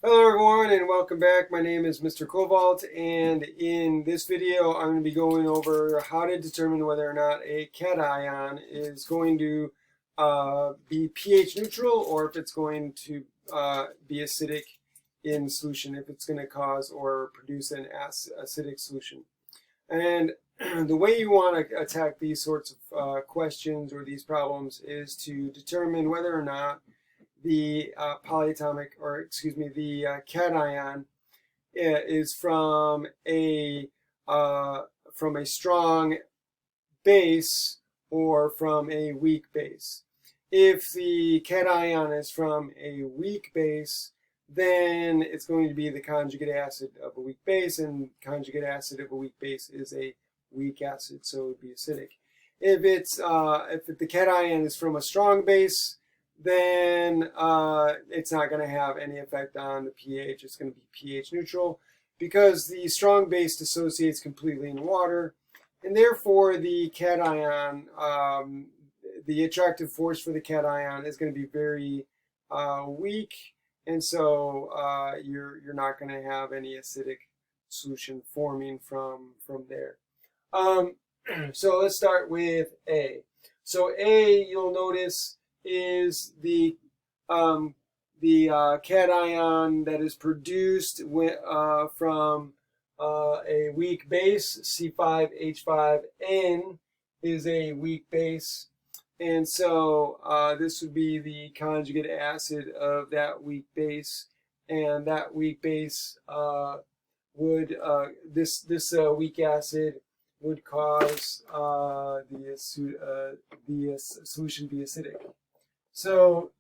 Hello everyone and welcome back. My name is Mr. Cobalt, and in this video I'm going to be going over how to determine whether or not a cation is going to be pH neutral or if it's going to be acidic in solution, if it's going to cause or produce an acidic solution. And the way you want to attack these sorts of questions or these problems is to determine whether or not the cation is from a strong base or from a weak base. If the cation is from a weak base, then it's going to be the conjugate acid of a weak base, and conjugate acid of a weak base is a weak acid, so it would be acidic. If the cation is from a strong base, then it's not going to have any effect on the pH. It's going to be pH neutral because the strong base dissociates completely in water, and therefore the cation, the attractive force for the cation is going to be very weak, and so you're not going to have any acidic solution forming from there. So let's start with A. So A, you'll notice, is the cation that is produced from a weak base. C5H5N is a weak base, and so this would be the conjugate acid of that weak base, and that weak base would this weak acid would cause the solution be acidic. So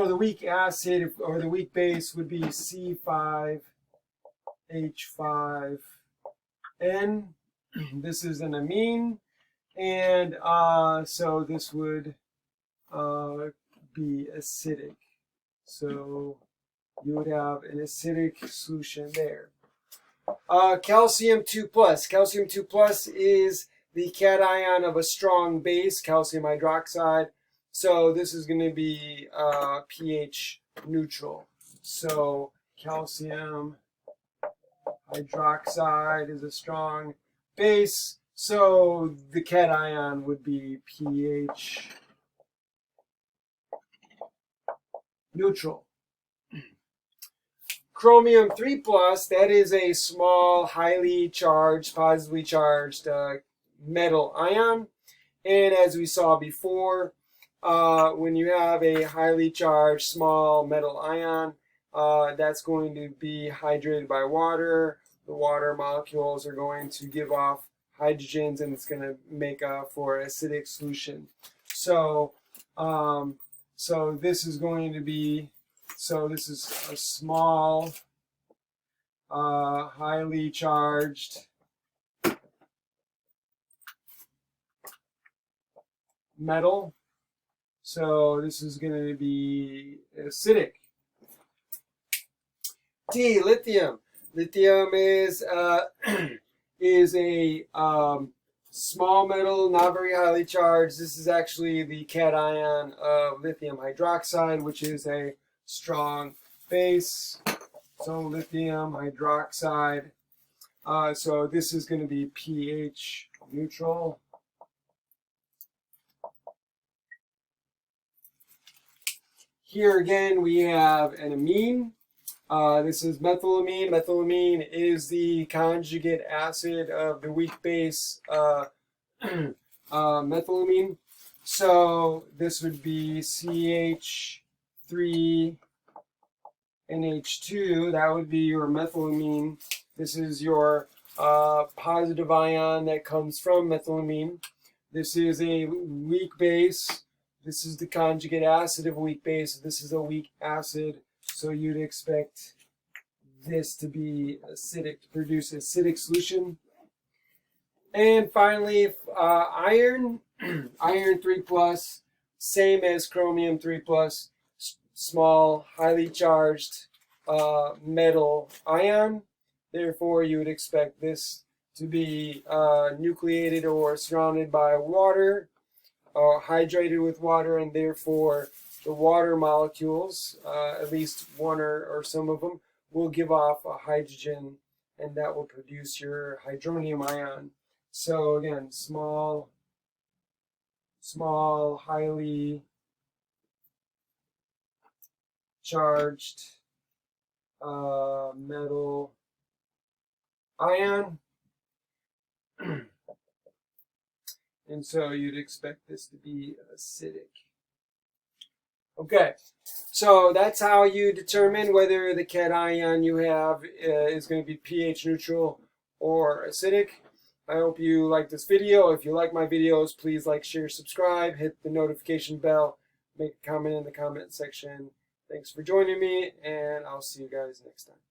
the weak acid or the weak base would be C5H5N. This is an amine, and so this would be acidic. So you would have an acidic solution there. Calcium 2 plus. Calcium 2 plus is the cation of a strong base, calcium hydroxide. So this is going to be pH neutral. So calcium hydroxide is a strong base, so the cation would be pH neutral. Chromium 3 plus, that is a small, highly charged, positively charged metal ion. And as we saw before, when you have a highly charged small metal ion, that's going to be hydrated by water. The water molecules are going to give off hydrogens, and it's going to make for acidic solution. So, so this is going to be, so this is a small, highly charged metal. So this is going to be acidic. D, lithium. Lithium is a small metal, not very highly charged. This is actually the cation of lithium hydroxide, which is a strong base. So lithium hydroxide. So this is going to be pH neutral. Here again we have an amine. This is methylamine. Methylamine is the conjugate acid of the weak base methylamine. So this would be CH3NH2. That would be your methylamine. This is your positive ion that comes from methylamine. This is a weak base. This is the conjugate acid of a weak base. This is a weak acid. So you'd expect this to be acidic, to produce acidic solution. And finally, iron. Iron 3 plus, same as chromium 3 plus, small, highly charged metal ion. Therefore, you would expect this to be nucleated or surrounded by water, or hydrated with water, and therefore the water molecules, at least one or some of them, will give off a hydrogen, and that will produce your hydronium ion. So again, small, highly charged metal ion. And so you'd expect this to be acidic. Okay, so that's how you determine whether the cation you have is going to be pH neutral or acidic. I hope you like this video. If you like my videos, please like, share, subscribe, hit the notification bell, make a comment in the comment section. Thanks for joining me, and I'll see you guys next time.